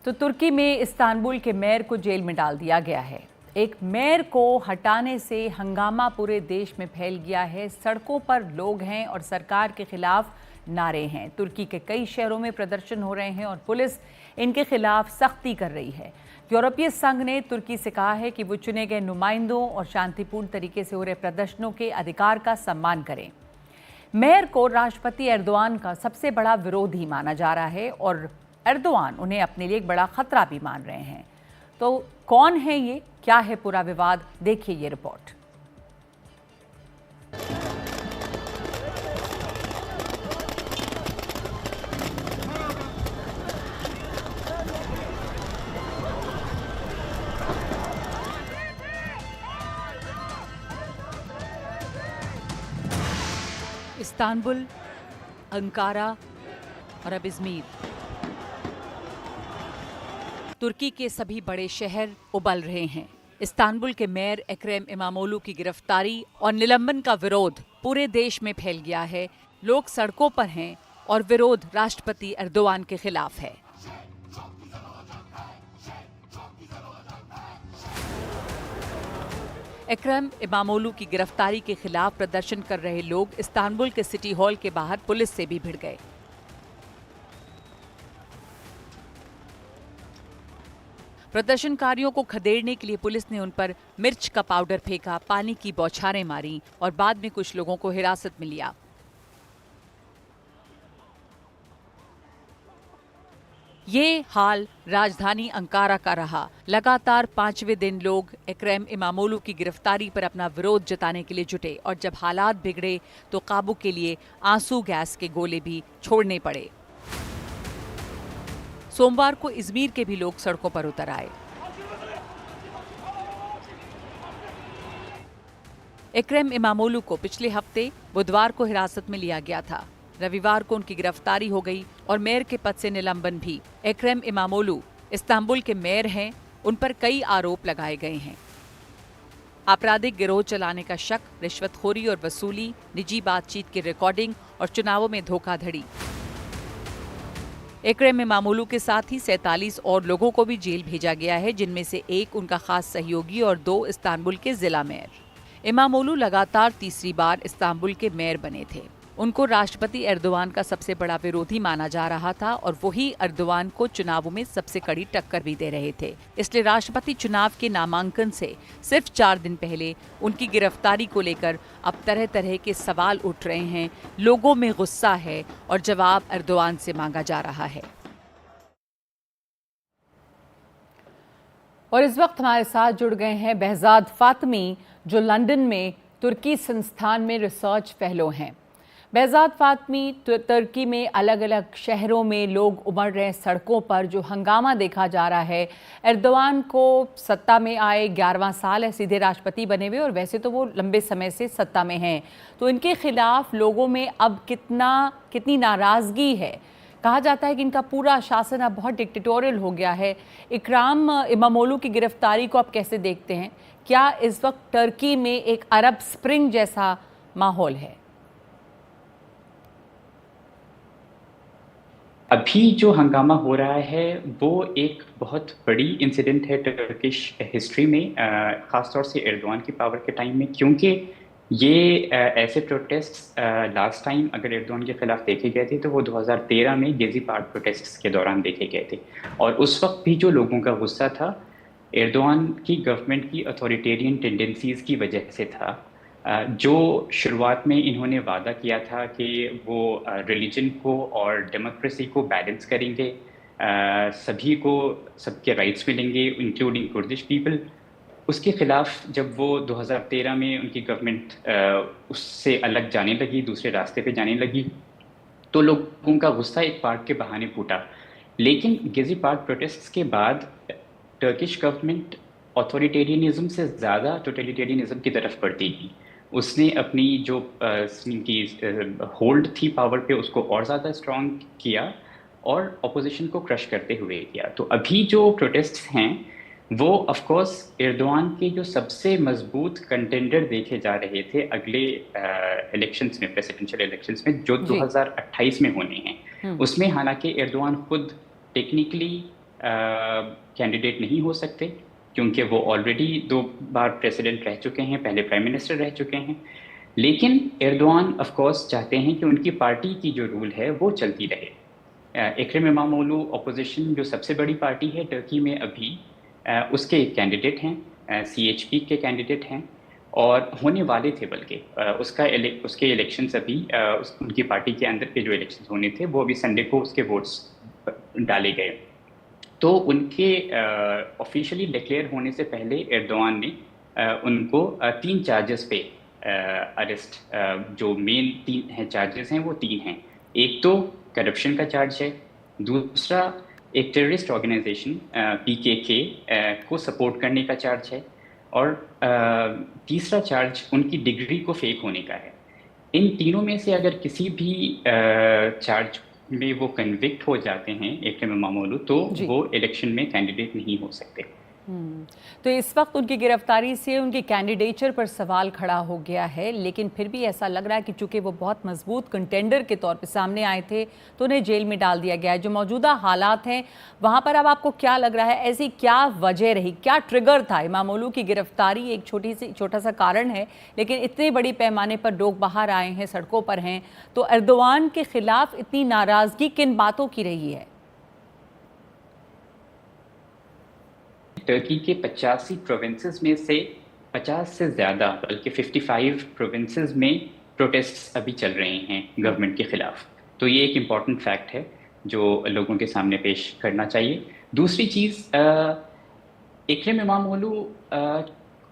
तो तुर्की में इस्तांबुल के मेयर को जेल में डाल दिया गया है। एक मेयर को हटाने से हंगामा पूरे देश में फैल गया है। सड़कों पर लोग हैं और सरकार के खिलाफ नारे हैं। तुर्की के कई शहरों में प्रदर्शन हो रहे हैं और पुलिस इनके खिलाफ सख्ती कर रही है। यूरोपीय संघ ने तुर्की से कहा है कि वो चुने गए नुमाइंदों और शांतिपूर्ण तरीके से हो रहे प्रदर्शनों के अधिकार का सम्मान करें। मेयर को राष्ट्रपति एर्दोआन का सबसे बड़ा विरोधी माना जा रहा है और एर्दोआन उन्हें अपने लिए एक बड़ा खतरा भी मान रहे हैं। तो कौन है ये, क्या है पूरा विवाद, देखिए ये रिपोर्ट। इस्तांबुल, अंकारा और अब इज़मीर, तुर्की के सभी बड़े शहर उबल रहे हैं। इस्तांबुल के मेयर एक्रम इमामोगलू की गिरफ्तारी और निलंबन का विरोध पूरे देश में फैल गया है। लोग सड़कों पर हैं और विरोध राष्ट्रपति एर्दोआन के खिलाफ है। एक्रम इमामोगलू की गिरफ्तारी के खिलाफ प्रदर्शन कर रहे लोग इस्तांबुल के सिटी हॉल के बाहर पुलिस से भी भिड़ गए। प्रदर्शनकारियों को खदेड़ने के लिए पुलिस ने उन पर मिर्च का पाउडर फेंका, पानी की बौछारें मारी और बाद में कुछ लोगों को हिरासत में लिया। ये हाल राजधानी अंकारा का रहा। लगातार 5वें दिन लोग एक्रम इमामोगलू की गिरफ्तारी पर अपना विरोध जताने के लिए जुटे और जब हालात बिगड़े तो काबू के लिए आंसू गैस के गोले भी छोड़ने पड़े। सोमवार को इज़मीर के भी लोग सड़कों पर उतर आए। एक्रम इमामोगलू को पिछले हफ्ते बुधवार को हिरासत में लिया गया था। रविवार को उनकी गिरफ्तारी हो गई और मेयर के पद से निलंबन भी। एक्रम इमामोगलू इस्तांबुल के मेयर हैं, उन पर कई आरोप लगाए गए हैं। आपराधिक गिरोह चलाने का शक, रिश्वतखोरी और वसूली, निजी बातचीत की रिकॉर्डिंग और चुनावों में धोखाधड़ी। एक्रम इमामोगलू के साथ ही 47 और लोगों को भी जेल भेजा गया है, जिनमें से एक उनका खास सहयोगी और 2 इस्तांबुल के जिला मेयर। इमामोगलू लगातार तीसरी बार इस्तांबुल के मेयर बने थे। उनको राष्ट्रपति एर्दोआन का सबसे बड़ा विरोधी माना जा रहा था और वही एर्दोआन को चुनावों में सबसे कड़ी टक्कर भी दे रहे थे। इसलिए राष्ट्रपति चुनाव के नामांकन से सिर्फ 4 दिन पहले उनकी गिरफ्तारी को लेकर अब तरह तरह के सवाल उठ रहे हैं। लोगों में गुस्सा है और जवाब एर्दोआन से मांगा जा रहा है। और इस वक्त हमारे साथ जुड़ गए हैं behzad फातमी, जो लंदन में तुर्की संस्थान में रिसर्च फेलो हैं। behzad फातमी, तुर्की में अलग अलग शहरों में लोग उमड़ रहे हैं सड़कों पर, जो हंगामा देखा जा रहा है। एर्दोआन को सत्ता में आए 11वां साल है, सीधे राष्ट्रपति बने हुए, और वैसे तो वो लंबे समय से सत्ता में हैं। तो इनके खिलाफ लोगों में अब कितनी नाराज़गी है। कहा जाता है कि इनका पूरा शासन अब बहुत डिक्टेटोरियल हो गया है। इकराम इमामोगलू की गिरफ्तारी को आप कैसे देखते हैं? क्या इस वक्त तुर्की में एक अरब स्प्रिंग जैसा माहौल है? अभी जो हंगामा हो रहा है वो एक बहुत बड़ी इंसिडेंट है टर्किश हिस्ट्री में, ख़ासतौर से एर्दोआन की पावर के टाइम में, क्योंकि ये ऐसे प्रोटेस्ट्स लास्ट टाइम अगर एर्दोआन के खिलाफ देखे गए थे तो वो 2013 में गेजी पार्क प्रोटेस्ट्स के दौरान देखे गए थे। और उस वक्त भी जो लोगों का गुस्सा था एर्दोआन की गवर्नमेंट की अथॉरिटेरियन टेंडेंसीज़ की वजह से था। जो शुरुआत में इन्होंने वादा किया था कि वो रिलीजन को और डेमोक्रेसी को बैलेंस करेंगे, सभी को सबके राइट्स मिलेंगे इंक्लूडिंग कुर्दिश पीपल, उसके खिलाफ जब वो 2013 में उनकी गवर्नमेंट उससे अलग जाने लगी, दूसरे रास्ते पे जाने लगी, तो लोगों का गुस्सा एक पार्क के बहाने फूटा। लेकिन गेजी पार्क प्रोटेस्ट्स के बाद टर्किश गवर्नमेंट ऑथोरिटेरियनिज्म से ज़्यादा टोटलिटेरियनिज्म की तरफ बढ़ती गई। उसने अपनी जो इनकी होल्ड थी पावर पे उसको और ज़्यादा स्ट्रॉन्ग किया और अपोजिशन को क्रश करते हुए किया। तो अभी जो प्रोटेस्ट्स हैं वो ऑफ कोर्स एर्दोआन के जो सबसे मजबूत कंटेंडर देखे जा रहे थे अगले इलेक्शंस में, प्रेसिडेंशियल इलेक्शंस में जो 2028 में होने हैं, उसमें हालांकि एर्दोआन खुद टेक्निकली कैंडिडेट नहीं हो सकते, क्योंकि वो ऑलरेडी 2 बार प्रेसिडेंट रह चुके हैं, पहले प्राइम मिनिस्टर रह चुके हैं। लेकिन एर्दोआन ऑफ कोर्स चाहते हैं कि उनकी पार्टी की जो रूल है वो चलती रहे। इकरम इमामोगलू अपोजिशन जो सबसे बड़ी पार्टी है टर्की में अभी, उसके एक कैंडिडेट हैं, CHP के कैंडिडेट हैं, और होने वाले थे, बल्कि उसके इलेक्शंस अभी उनकी पार्टी के अंदर के जो इलेक्शंस होने थे वो अभी संडे को उसके वोट्स डाले गए। तो उनके ऑफिशियली डिक्लेयर होने से पहले एर्दोआन ने उनको 3 चार्जेस पे अरेस्ट, जो मेन 3 हैं चार्जेस हैं वो 3 हैं। एक तो करप्शन का चार्ज है, दूसरा एक टेररिस्ट ऑर्गेनाइजेशन PKK को सपोर्ट करने का चार्ज है, और तीसरा चार्ज उनकी डिग्री को फेक होने का है। इन तीनों में से अगर किसी भी चार्ज में वो कन्विक्ट हो जाते हैं इकरम इमामोगलू, तो वो इलेक्शन में कैंडिडेट नहीं हो सकते। तो इस वक्त उनकी गिरफ्तारी से उनकी कैंडिडेचर पर सवाल खड़ा हो गया है, लेकिन फिर भी ऐसा लग रहा है कि चूंकि वो बहुत मजबूत कंटेंडर के तौर पे सामने आए थे तो उन्हें जेल में डाल दिया गया है। जो मौजूदा हालात हैं वहाँ पर अब आपको क्या लग रहा है, ऐसी क्या वजह रही, क्या ट्रिगर था? इमामोगलू की गिरफ्तारी एक छोटा सा कारण है, लेकिन इतने बड़ी पैमाने पर लोग बाहर आए हैं, सड़कों पर हैं, तो एर्दोआन के खिलाफ इतनी नाराजगी किन बातों की रही है? टर्की के 85 प्रोविंसेस में से 50 से ज़्यादा, बल्कि 55 प्रोविंसेस में प्रोटेस्ट्स अभी चल रहे हैं गवर्नमेंट के खिलाफ। तो ये एक इम्पॉर्टेंट फैक्ट है जो लोगों के सामने पेश करना चाहिए। दूसरी चीज़, इकरम इमामोगलू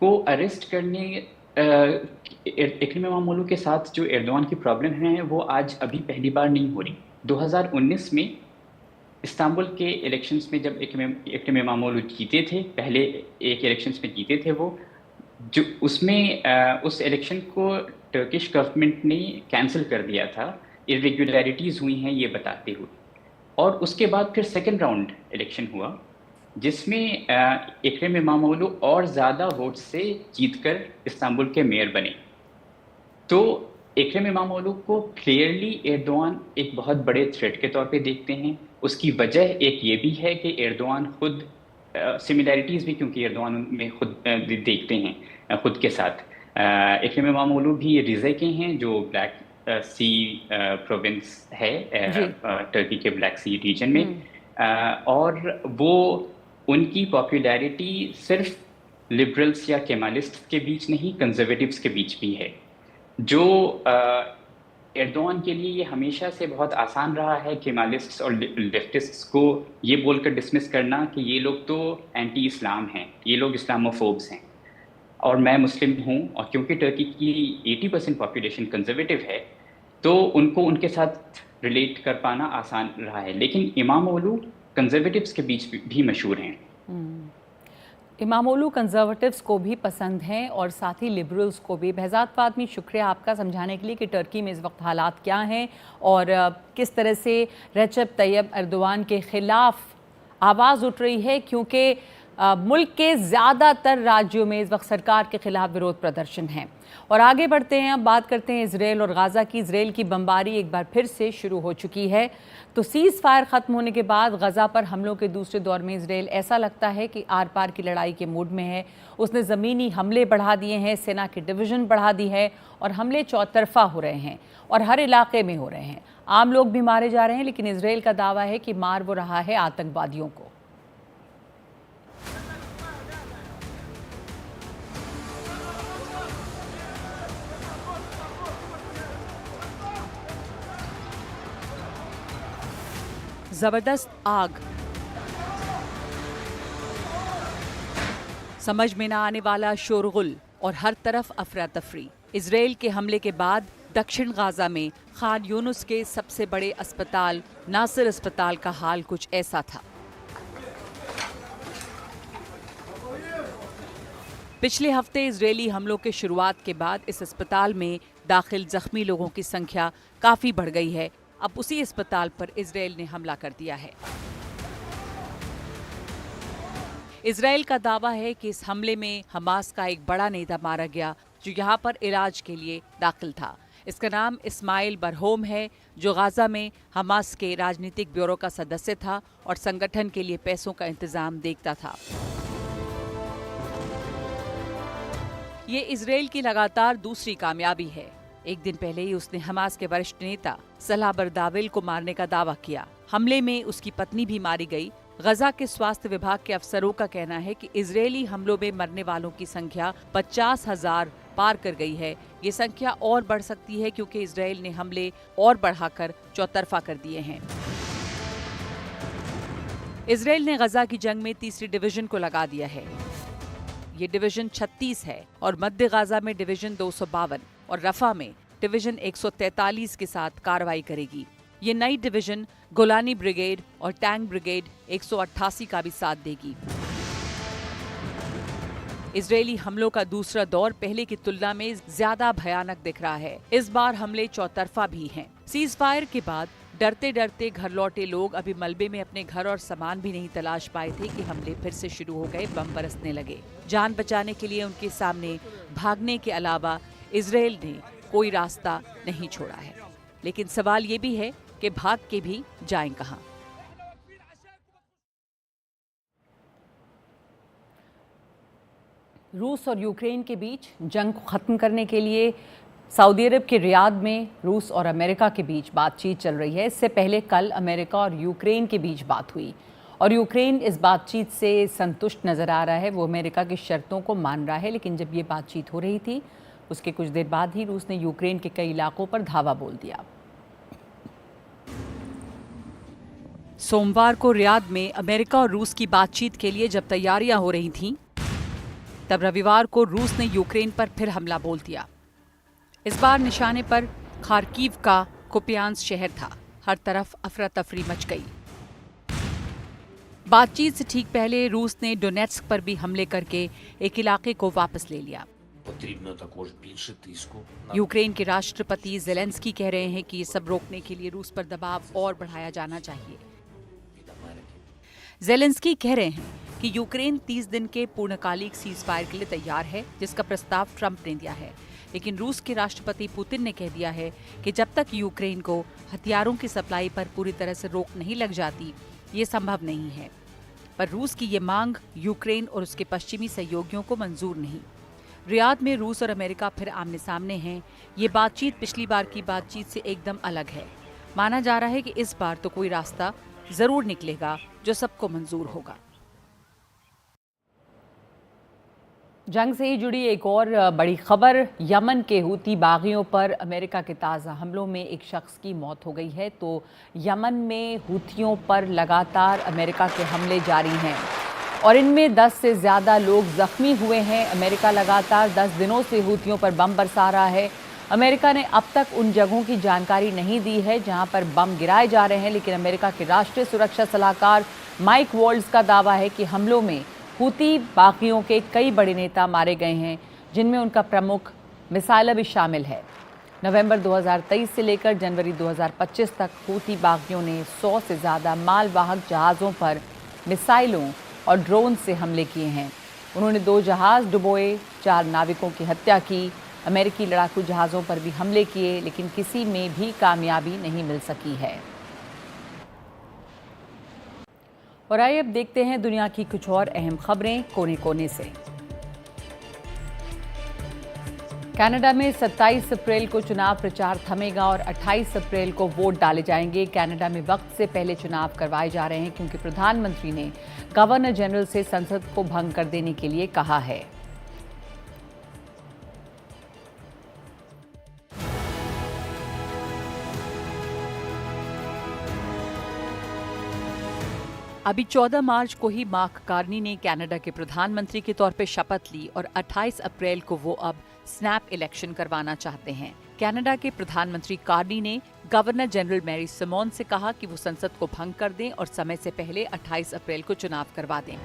को अरेस्ट करने, इकरम इमामोगलू के साथ जो एर्दोआन की प्रॉब्लम है वो आज अभी पहली बार नहीं हो रही। 2019 में इस्तांबुल के इलेक्शंस में जब इकरम इमामोगलू जीते थे, पहले एक इलेक्शंस में जीते थे वो, जो उसमें उस इलेक्शन को टर्किश गवर्नमेंट ने कैंसिल कर दिया था, इरेगुलरिटीज़ हुई हैं ये बताते हुए। और उसके बाद फिर सेकंड राउंड इलेक्शन हुआ, जिसमें इकरम इमामोगलू और ज़्यादा वोट से जीतकर इस्तांबुल के मेयर बने। तो इकरम इमामोगलू को क्लियरली एर्दोआन एक बहुत बड़े थ्रेट के तौर पे देखते हैं। उसकी वजह एक ये भी है कि एर्दोआन खुद, सिमिलैरिटीज़ भी क्योंकि एर्दोआन में खुद देखते हैं खुद के साथ। इकरम इमामोगलू भी रिज़ा के हैं, जो ब्लैक सी प्रोविंस है टर्की के ब्लैक सी रीजन में, और वो उनकी पॉपुलैरिटी सिर्फ लिबरल्स या केमालिस्ट के बीच नहीं, कंजर्वेटिव्स के बीच भी है। जो एर्दोआन के लिए ये हमेशा से बहुत आसान रहा है केमालिस्ट्स और लेफ्टिस्ट्स को ये बोलकर डिसमिस करना कि ये लोग तो एंटी इस्लाम हैं, ये लोग इस्लामोफोब्स हैं, और मैं मुस्लिम हूँ। और क्योंकि टर्की की 80% पॉपुलेशन कंजर्वेटिव है, तो उनको उनके साथ रिलेट कर पाना आसान रहा है। लेकिन इमामोगलू कंजर्वेटिव्स के बीच भी मशहूर हैं। इमामोगलू कंजर्वेटिव्स को भी पसंद हैं और साथ ही लिबरल्स को भी। behzad फातमी, शुक्रिया आपका समझाने के लिए कि टर्की में इस वक्त हालात क्या हैं और किस तरह से रेचेप तैयब एर्दोआन के ख़िलाफ़ आवाज़ उठ रही है, क्योंकि मुल्क के ज़्यादातर राज्यों में इस वक्त सरकार के ख़िलाफ़ विरोध प्रदर्शन हैं। और आगे बढ़ते हैं, अब बात करते हैं इजराइल और गाज़ा की। इजराइल की बमबारी एक बार फिर से शुरू हो चुकी है। तो सीज़ फायर ख़त्म होने के बाद गज़ा पर हमलों के दूसरे दौर में इजराइल ऐसा लगता है कि आर पार की लड़ाई के मूड में है। उसने ज़मीनी हमले बढ़ा दिए हैं, सेना की डिवीज़न बढ़ा दी है और हमले चौतरफा हो रहे हैं और हर इलाके में हो रहे हैं। आम लोग भी मारे जा रहे हैं, लेकिन इजराइल का दावा है कि मार वो रहा है आतंकवादियों को। जबरदस्त आग, समझ में ना आने वाला शोरगुल और हर तरफ अफरा तफरी। इजराइल के हमले के बाद दक्षिण गाजा में खान यूनुस के सबसे बड़े अस्पताल नासिर अस्पताल का हाल कुछ ऐसा था। पिछले हफ्ते इजरायली हमलों के शुरुआत के बाद इस अस्पताल में दाखिल जख्मी लोगों की संख्या काफी बढ़ गई है। अब उसी अस्पताल पर इजराइल ने हमला कर दिया है। इजराइल का दावा है कि इस हमले में हमास का एक बड़ा नेता मारा गया, जो यहाँ पर इलाज के लिए दाखिल था। इसका नाम इस्माइल बरहोम है, जो गाजा में हमास के राजनीतिक ब्यूरो का सदस्य था और संगठन के लिए पैसों का इंतजाम देखता था। ये इजराइल की लगातार दूसरी कामयाबी है। एक दिन पहले ही उसने हमास के वरिष्ठ नेता सलाह बरदाविल को मारने का दावा किया। हमले में उसकी पत्नी भी मारी गई। गजा के स्वास्थ्य विभाग के अफसरों का कहना है कि इजरायली हमलों में मरने वालों की संख्या 50,000 पार कर गई है। ये संख्या और बढ़ सकती है क्योंकि इजराइल ने हमले और बढ़ाकर चौतरफा कर दिए हैं। इजराइल ने गजा की जंग में तीसरी डिवीजन को लगा दिया है। ये डिवीजन 36 है और मध्य गाजा में डिवीजन 252 और रफा में डिवीजन 143 के साथ कार्रवाई करेगी। ये नई डिवीजन गोलानी ब्रिगेड और टैंक ब्रिगेड 188 का भी साथ देगी। इजरायली हमलों का दूसरा दौर पहले की तुलना में ज्यादा भयानक दिख रहा है। इस बार हमले चौतरफा भी हैं। सीज फायर के बाद डरते डरते घर लौटे लोग अभी मलबे में अपने घर और सामान भी नहीं तलाश पाए थे कि हमले फिर से शुरू हो गए, बम बरसने लगे। जान बचाने के लिए उनके सामने भागने के अलावा इजराइल ने कोई रास्ता नहीं छोड़ा है। लेकिन सवाल ये भी है कि भाग के भी जाएं कहां। रूस और यूक्रेन के बीच जंग को खत्म करने के लिए सऊदी अरब के रियाद में रूस और अमेरिका के बीच बातचीत चल रही है। इससे पहले कल अमेरिका और यूक्रेन के बीच बात हुई और यूक्रेन इस बातचीत से संतुष्ट नजर आ रहा है। वो अमेरिका की शर्तों को मान रहा है, लेकिन जब ये बातचीत हो रही थी उसके कुछ देर बाद ही रूस ने यूक्रेन के कई इलाकों पर धावा बोल दिया। सोमवार को रियाद में अमेरिका और रूस की बातचीत के लिए जब तैयारियां हो रही थीं, तब रविवार को रूस ने यूक्रेन पर फिर हमला बोल दिया। इस बार निशाने पर खार्किव का कुपियांस शहर था। हर तरफ अफरा तफरी मच गई। बातचीत से ठीक पहले रूस ने डोनेट्स्क पर भी हमले करके एक इलाके को वापस ले लिया। यूक्रेन के राष्ट्रपति ज़ेलेंस्की कह रहे हैं कि ये सब रोकने के लिए रूस पर दबाव और बढ़ाया जाना चाहिए। ज़ेलेंस्की कह रहे हैं कि यूक्रेन 30 दिन के पूर्णकालिक सीज फायर के लिए तैयार है, जिसका प्रस्ताव ट्रंप ने दिया है। लेकिन रूस के राष्ट्रपति पुतिन ने कह दिया है कि जब तक यूक्रेन को हथियारों की सप्लाई पर पूरी तरह से रोक नहीं लग जाती, ये संभव नहीं है। पर रूस की ये मांग यूक्रेन और उसके पश्चिमी सहयोगियों को मंजूर नहीं। रियाद में रूस और अमेरिका फिर आमने सामने हैं। ये बातचीत पिछली बार की बातचीत से एकदम अलग है। माना जा रहा है कि इस बार तो कोई रास्ता जरूर निकलेगा जो सबको मंजूर होगा। जंग से ही जुड़ी एक और बड़ी खबर, यमन के हूती बागियों पर अमेरिका के ताज़ा हमलों में एक शख्स की मौत हो गई है। तो यमन में हूतियों पर लगातार अमेरिका के हमले जारी हैं और इनमें 10 से ज़्यादा लोग ज़ख्मी हुए हैं। अमेरिका लगातार 10 दिनों से हूतियों पर बम बरसा रहा है। अमेरिका ने अब तक उन जगहों की जानकारी नहीं दी है जहां पर बम गिराए जा रहे हैं, लेकिन अमेरिका के राष्ट्रीय सुरक्षा सलाहकार माइक वॉल्ट्ज का दावा है कि हमलों में हूती बागियों के कई बड़े नेता मारे गए हैं, जिनमें उनका प्रमुख मिसाइल भी शामिल है। नवंबर 2023 से लेकर जनवरी 2025 तक हूती बागियों ने 100 से ज़्यादा मालवाहक जहाज़ों पर मिसाइलों और ड्रोन से हमले किए हैं। उन्होंने 2 जहाज़ डुबोए, 4 नाविकों की हत्या की, अमेरिकी लड़ाकू जहाज़ों पर भी हमले किए, लेकिन किसी में भी कामयाबी नहीं मिल सकी है। और आइए अब देखते हैं दुनिया की कुछ और अहम खबरें कोने कोने से। कनाडा में 27 अप्रैल को चुनाव प्रचार थमेगा और 28 अप्रैल को वोट डाले जाएंगे। कनाडा में वक्त से पहले चुनाव करवाए जा रहे हैं क्योंकि प्रधानमंत्री ने गवर्नर जनरल से संसद को भंग कर देने के लिए कहा है। अभी 14 मार्च को ही मार्क कार्नी ने कनाडा के प्रधानमंत्री के तौर पर शपथ ली और 28 अप्रैल को वो अब स्नैप इलेक्शन करवाना चाहते हैं। कनाडा के प्रधानमंत्री कार्नी ने गवर्नर जनरल मैरी सिमोन से कहा कि वो संसद को भंग कर दें और समय से पहले 28 अप्रैल को चुनाव करवा दें।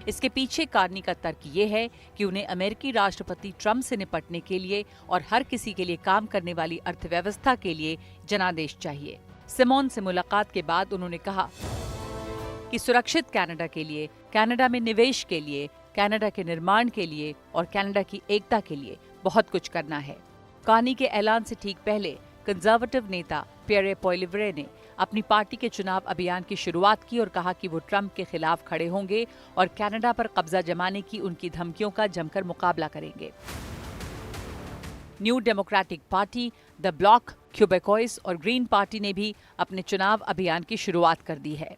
इसके पीछे कार्नी का तर्क ये है कि उन्हें अमेरिकी राष्ट्रपति ट्रंप से निपटने के लिए और हर किसी के लिए काम करने वाली अर्थव्यवस्था के लिए जनादेश चाहिए। सिमोन से मुलाकात के बाद उन्होंने कहा कि सुरक्षित कनाडा के लिए, कनाडा में निवेश के लिए, कनाडा के निर्माण के लिए और कनाडा की एकता के लिए बहुत कुछ करना है। कार्नी के ऐलान से ठीक पहले कंजर्वेटिव नेता पियरे पोइलिवरे ने अपनी पार्टी के चुनाव अभियान की शुरुआत की और कहा कि वो ट्रंप के खिलाफ खड़े होंगे और कनाडा पर कब्जा जमाने की उनकी धमकियों का जमकर मुकाबला करेंगे। New Democratic Party, the Bloc, Quebecois और ग्रीन पार्टी ने भी अपने चुनाव अभियान की शुरुआत कर दी है।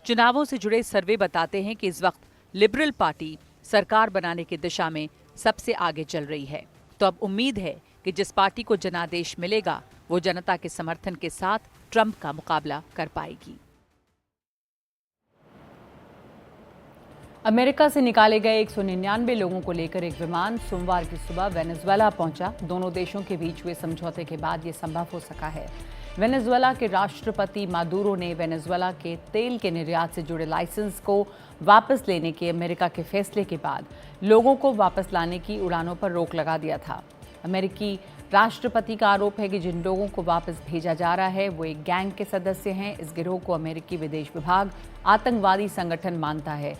चुनावों से जुड़े सर्वे बताते हैं कि इस वक्त लिबरल पार्टी सरकार बनाने की दिशा में सबसे आगे चल रही है। तो अब उम्मीद है कि जिस पार्टी को जनादेश मिलेगा वो जनता के समर्थन के साथ ट्रंप का मुकाबला कर पाएगी। अमेरिका से निकाले गए 199 लोगों को लेकर एक विमान सोमवार की सुबह वेनेजुएला पहुंचा। दोनों देशों के बीच हुए समझौते के बाद ये संभव हो सका है। वेनेजुएला के राष्ट्रपति मादुरो ने वेनेजुएला के तेल के निर्यात से जुड़े लाइसेंस को वापस लेने के अमेरिका के फैसले के बाद लोगों को वापस लाने की उड़ानों पर रोक लगा दिया था। अमेरिकी राष्ट्रपति का आरोप है कि जिन लोगों को वापस भेजा जा रहा है वो एक गैंग के सदस्य हैं। इस गिरोह को अमेरिकी विदेश विभाग आतंकवादी संगठन मानता है,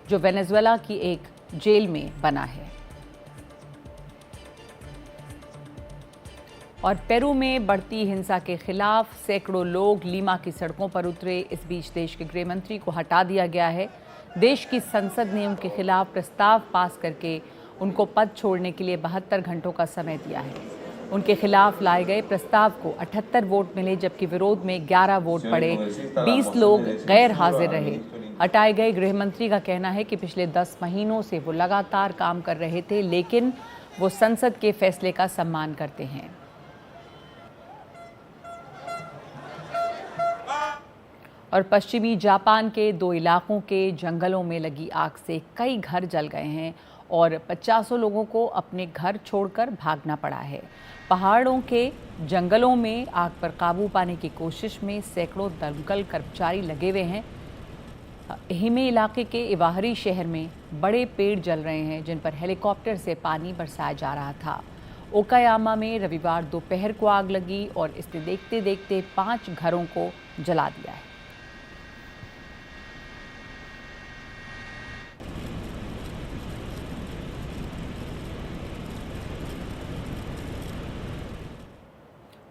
जो वेनेजुएला की एक जेल में बना है। और पेरू में बढ़ती हिंसा के खिलाफ सैकड़ों लोग लीमा की सड़कों पर उतरे। इस बीच देश के गृह मंत्री को हटा दिया गया है। देश की संसद ने उनके खिलाफ प्रस्ताव पास करके उनको पद छोड़ने के लिए 72 घंटों का समय दिया है। उनके खिलाफ लाए गए प्रस्ताव को 78 वोट मिले, जबकि विरोध में 11 वोट पड़े। 20 लोग गैर हाजिर रहे। हटाए गए गृह मंत्री का कहना है कि पिछले 10 महीनों से वो लगातार काम कर रहे थे, लेकिन वो संसद के फैसले का सम्मान करते हैं। और पश्चिमी जापान के 2 इलाकों के जंगलों में लगी आग से कई घर जल गए हैं और 50 लोगों को अपने घर छोड़कर भागना पड़ा है। पहाड़ों के जंगलों में आग पर काबू पाने की कोशिश में सैकड़ों दमकल कर्मचारी लगे हुए हैं। एहिमे इलाके के इवाहरी शहर में बड़े पेड़ जल रहे हैं, जिन पर हेलीकॉप्टर से पानी बरसाया जा रहा था। ओकायामा में रविवार दोपहर को आग लगी और इसने देखते देखते 5 घरों को जला दिया है।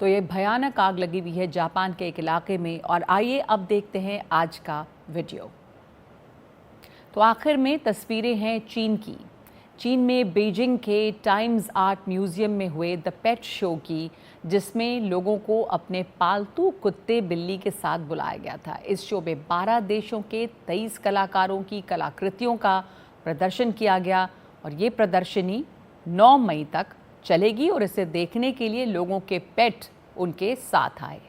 तो ये भयानक आग लगी हुई है जापान के एक इलाके में। और आइए अब देखते हैं आज का वीडियो। तो आखिर में तस्वीरें हैं चीन की। चीन में बीजिंग के टाइम्स आर्ट म्यूजियम में हुए द पेट शो की, जिसमें लोगों को अपने पालतू कुत्ते बिल्ली के साथ बुलाया गया था। इस शो में 12 देशों के 23 कलाकारों की कलाकृतियों का प्रदर्शन किया गया और ये प्रदर्शनी 9 मई तक चलेगी और इसे देखने के लिए लोगों के पेट उनके साथ आए।